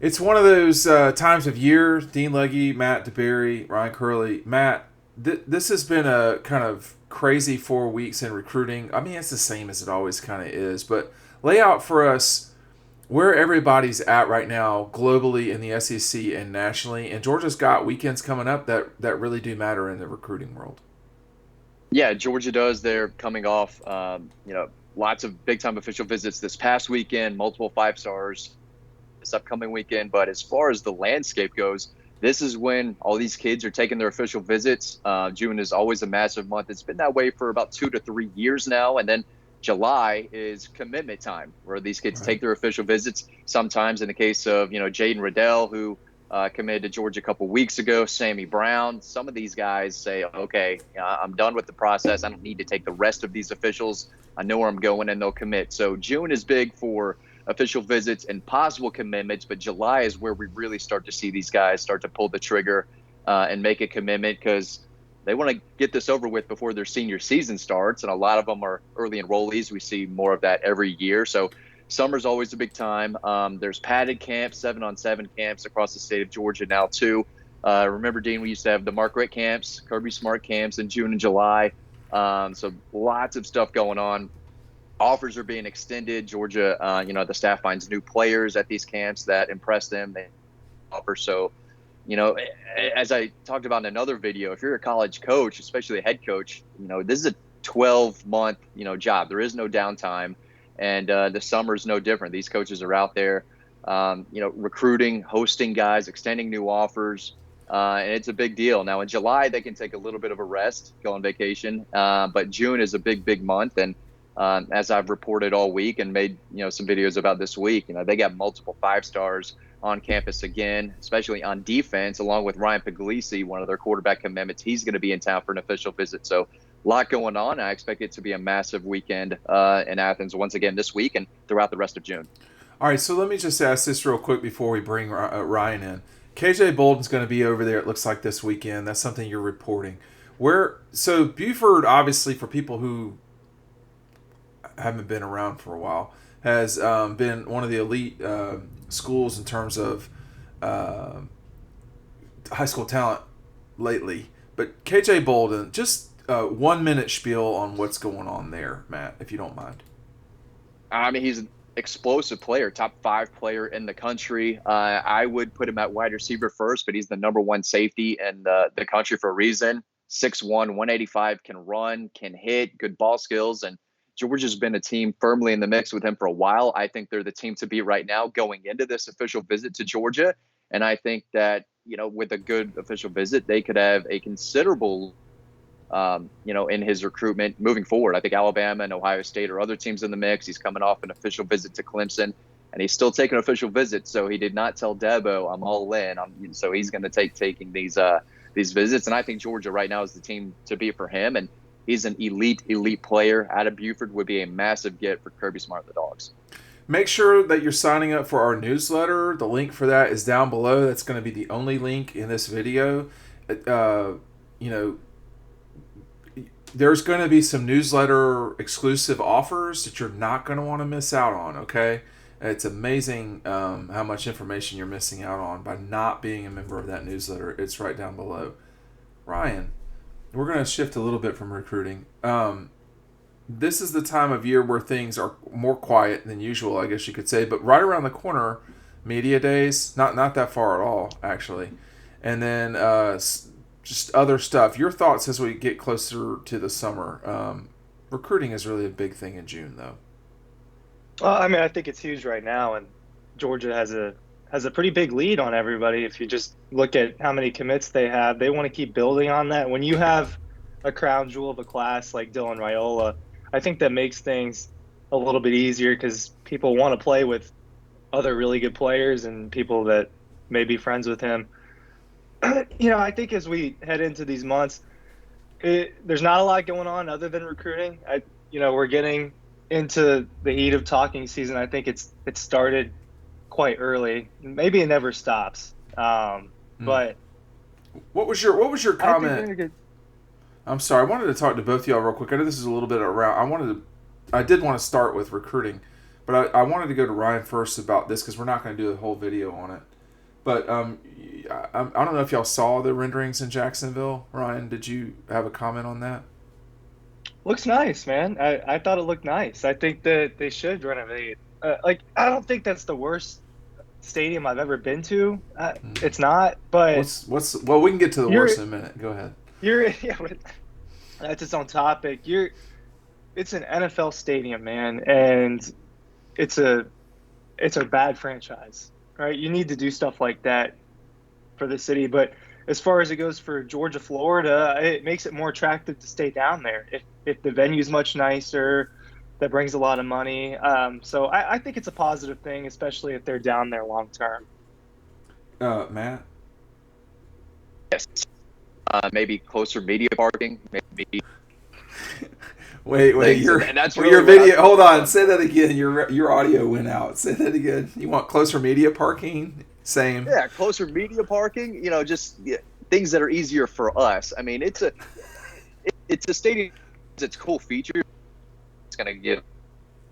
It's one of those times of year. Dean Legge, Matt DeBerry, Ryan Curley. Matt, this has been a kind of crazy 4 weeks in recruiting. I mean, it's the same as it always kind of is. But lay out for us where everybody's at right now, globally in the SEC and nationally. And Georgia's got weekends coming up that really do matter in the recruiting world. Yeah, Georgia does. They're coming off, lots of big time official visits this past weekend, multiple 5 stars this upcoming weekend. But as far as the landscape goes, this is when all these kids are taking their official visits. June is always a massive month. It's been that way for about 2 to 3 years now. And then July is commitment time, where these kids Right. take their official visits. Sometimes, in the case of Jaden Riddell, who committed to Georgia a couple weeks ago, Sammy Brown. Some of these guys say, okay, I'm done with the process. I don't need to take the rest of these officials. I know where I'm going, and they'll commit. So June is big for official visits and possible commitments, but July is where we really start to see these guys start to pull the trigger and make a commitment, because they want to get this over with before their senior season starts. And a lot of them are early enrollees. We see more of that every year. So summer's always a big time. There's padded camps, 7-on-7 camps across the state of Georgia now too. Remember, Dean, we used to have the Mark Richt camps, Kirby Smart camps in June and July. So lots of stuff going on. Offers are being extended. Georgia, the staff finds new players at these camps that impress them. They offer. So, as I talked about in another video, if you're a college coach, especially a head coach, this is a 12-month, job. There is no downtime, and the summer is no different. These coaches are out there, recruiting, hosting guys, extending new offers, and it's a big deal. Now in July, they can take a little bit of a rest, go on vacation, but June is a big, big month, and as I've reported all week and made some videos about this week, they got multiple 5 stars on campus again, especially on defense, along with Ryan Puglisi, one of their quarterback commitments. He's going to be in town for an official visit. So a lot going on. I expect it to be a massive weekend in Athens once again this week and throughout the rest of June. All right, so let me just ask this real quick before we bring Ryan in. KJ Bolden's going to be over there. It looks like this weekend. That's something you're reporting. So Buford, obviously, for people who haven't been around for a while, has been one of the elite schools in terms of high school talent lately. But KJ Bolden, just 1 minute spiel on what's going on there, Matt, if you don't mind. I mean, he's an explosive player, top 5 player in the country. I would put him at wide receiver first, but he's the number 1 safety in the country for a reason. 6'1", 185, can run, can hit, good ball skills. And Georgia's been a team firmly in the mix with him for a while. I think they're the team to beat right now going into this official visit to Georgia. And I think that, with a good official visit, they could have a considerable in his recruitment moving forward. I think Alabama and Ohio State are other teams in the mix. He's coming off an official visit to Clemson, and he's still taking official visits. So he did not tell Debo, "I'm all in." So he's going to taking these visits, and I think Georgia right now is the team to beat for him. And he's an elite player. Out of Buford would be a massive get for Kirby Smart and the Dogs. Make sure that you're signing up for our newsletter. The link for that is down below. That's going to be the only link in this video. You know, there's going to be some newsletter exclusive offers that you're not going to want to miss out on, okay? It's amazing how much information you're missing out on by not being a member of that newsletter. It's right down below. Ryan, we're going to shift a little bit from recruiting. This is the time of year where things are more quiet than usual, I guess you could say. But right around the corner, media days, not that far at all, actually. And then just other stuff. Your thoughts as we get closer to the summer. Recruiting is really a big thing in June, though. I mean, I think it's huge right now, and Georgia has a pretty big lead on everybody. If you just look at how many commits they have, they want to keep building on that. When you have a crown jewel of a class like Dylan Raiola, I think that makes things a little bit easier because people want to play with other really good players and people that may be friends with him. I think as we head into these months, there's not a lot going on other than recruiting. We're getting into the heat of talking season. I think it started quite early. Maybe it never stops. But what was your comment? I'm sorry. I wanted to talk to both of y'all real quick. I know this is a little bit around. I did want to start with recruiting, But I wanted to go to Ryan first about this because we're not going to do a whole video on it. But I don't know if y'all saw the renderings in Jacksonville. Ryan, did you have a comment on that? Looks nice, man. I thought it looked nice. I think that they should renovate. I don't think that's the worst stadium I've ever been to. It's not, but Well, we can get to the you're worst in a minute. Go ahead. yeah, but that's its own topic. It's an NFL stadium, man, and it's a bad franchise, right? You need to do stuff like that for the city, but as far as it goes for Georgia, Florida, it makes it more attractive to stay down there. If the venue's much nicer, that brings a lot of money. So I think it's a positive thing, especially if they're down there long term. Matt? Yes. Maybe closer media parking. Maybe. Wait, and that's really your video. Hold on, say that again. Your audio went out. Say that again. You want closer media parking? Same. Yeah, closer media parking. Just things that are easier for us. I mean, it's a stadium. It's cool features. It's gonna get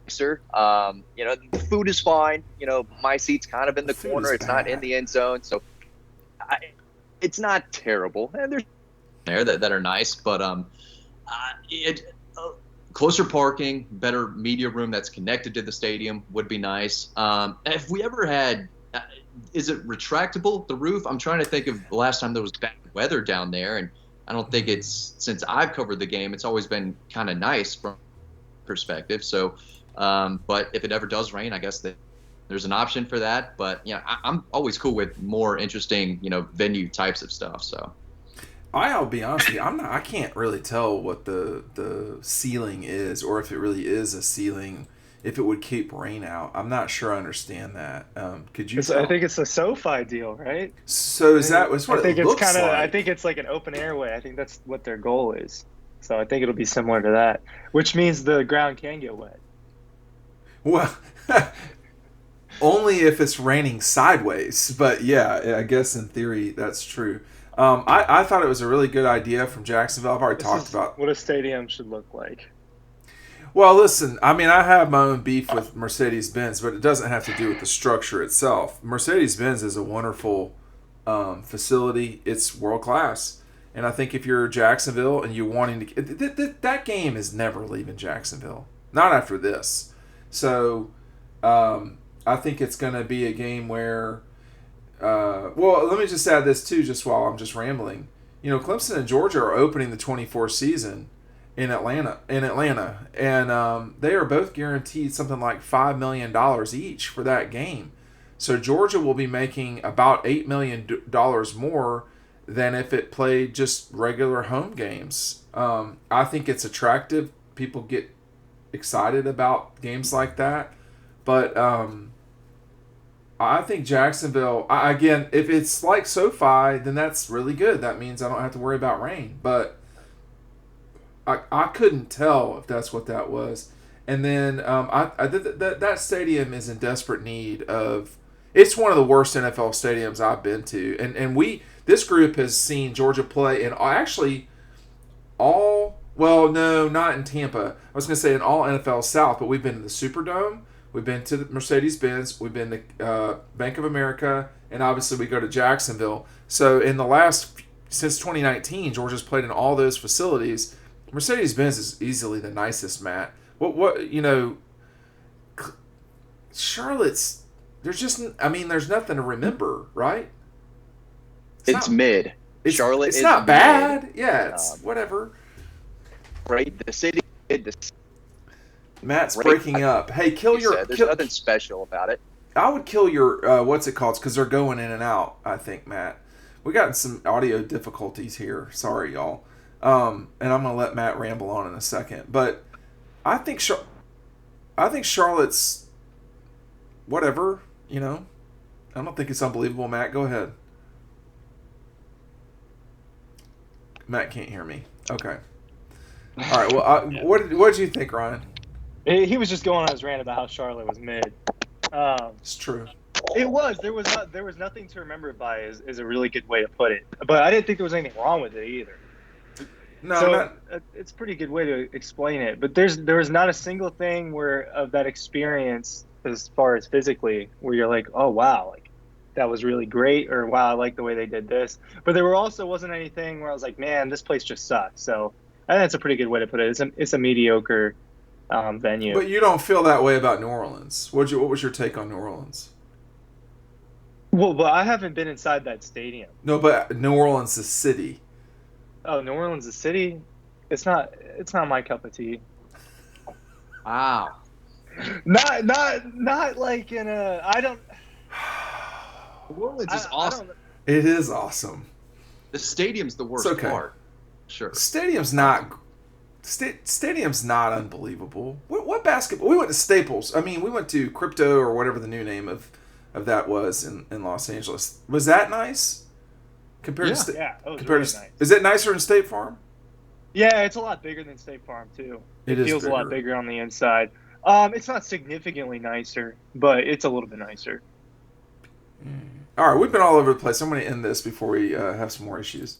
nicer. The food is fine. My seat's kind of in the corner. It's not in the end zone, so it's not terrible. And there's there that are nice, but closer parking, better media room that's connected to the stadium would be nice. If we ever had, is it retractable, the roof? I'm trying to think of the last time there was bad weather down there, and I don't think since I've covered the game, it's always been kind of nice from perspective. So, but if it ever does rain, I guess there's an option for that. But I'm always cool with more interesting, venue types of stuff. So. I'll be honest with you. I can't really tell what the ceiling is, or if it really is a ceiling. If it would keep rain out, I'm not sure I understand that. Could you? I think it's a SoFi deal, right? So is that what it looks like? I think it's like an open airway. I think that's what their goal is. So I think it'll be similar to that, which means the ground can get wet. Well, only if it's raining sideways. But yeah, I guess in theory that's true. I thought it was a really good idea from Jacksonville. I've already talked about what a stadium should look like. Well, listen, I mean, I have my own beef with Mercedes-Benz, but it doesn't have to do with the structure itself. Mercedes-Benz is a wonderful facility. It's world-class. And I think if you're Jacksonville and you're wanting to... that game is never leaving Jacksonville. Not after this. So, I think it's going to be a game where... well, let me just add this, too, just while I'm just rambling. Clemson and Georgia are opening the 24 season in Atlanta, and they are both guaranteed something like $5 million each for that game. So Georgia will be making about $8 million more than if it played just regular home games. I think it's attractive. People get excited about games like that, but I think Jacksonville, again, if it's like SoFi, then that's really good. That means I don't have to worry about rain, but I couldn't tell if that's what that was. And then that stadium is in desperate need of... It's one of the worst NFL stadiums I've been to. And this group has seen Georgia play in actually all... Well, no, not in Tampa. I was going to say in all NFL South, but we've been to the Superdome. We've been to the Mercedes-Benz. We've been to Bank of America. And obviously we go to Jacksonville. So since 2019, Georgia's played in all those facilities. Mercedes-Benz is easily the nicest, Matt. Charlotte's, there's nothing to remember, right? It's mid. Charlotte it's is not bad. mid. Yeah, it's whatever. Right, the city. Matt's breaking up. Hey, There's nothing special about it. I would kill your what's it called? Because they're going in and out. I think, Matt. We got some audio difficulties here. Sorry, y'all. And I'm gonna let Matt ramble on in a second, but I think Charlotte's whatever. I don't think it's unbelievable. Matt, go ahead. Matt can't hear me. Okay. All right. Well, what did you think, Ryan? He was just going on his rant about how Charlotte was mid. It's true. It was. There was nothing to remember it by. Is a really good way to put it. But I didn't think there was anything wrong with it either. No, So not. it's a pretty good way to explain it. But there was not a single thing where of that experience as far as physically where you're like, oh wow, like that was really great, or wow, I like the way they did this. But there also wasn't anything where I was like, man, this place just sucks. So I think that's a pretty good way to put it. It's a mediocre venue. But you don't feel that way about New Orleans. What was your take on New Orleans? Well, but I haven't been inside that stadium. No, but New Orleans, the city. Oh, New Orleans, the city, it's not my cup of tea. Wow. Not like in a I don't New Orleans is I awesome. don't It is awesome. The stadium's the worst okay. part. Sure. Stadium's not unbelievable. What basketball? We went to Staples. I mean, we went to Crypto or whatever the new name of that was in Los Angeles. Was that nice compared Yeah. to yeah, it was compared really to? nice. Is it nicer in State Farm? Yeah, it's a lot bigger than State Farm too. It It is feels a lot bigger. bigger on the inside. It's not significantly nicer, but it's a little bit nicer. All right, we've been all over the place. I'm going to end this before we have some more issues.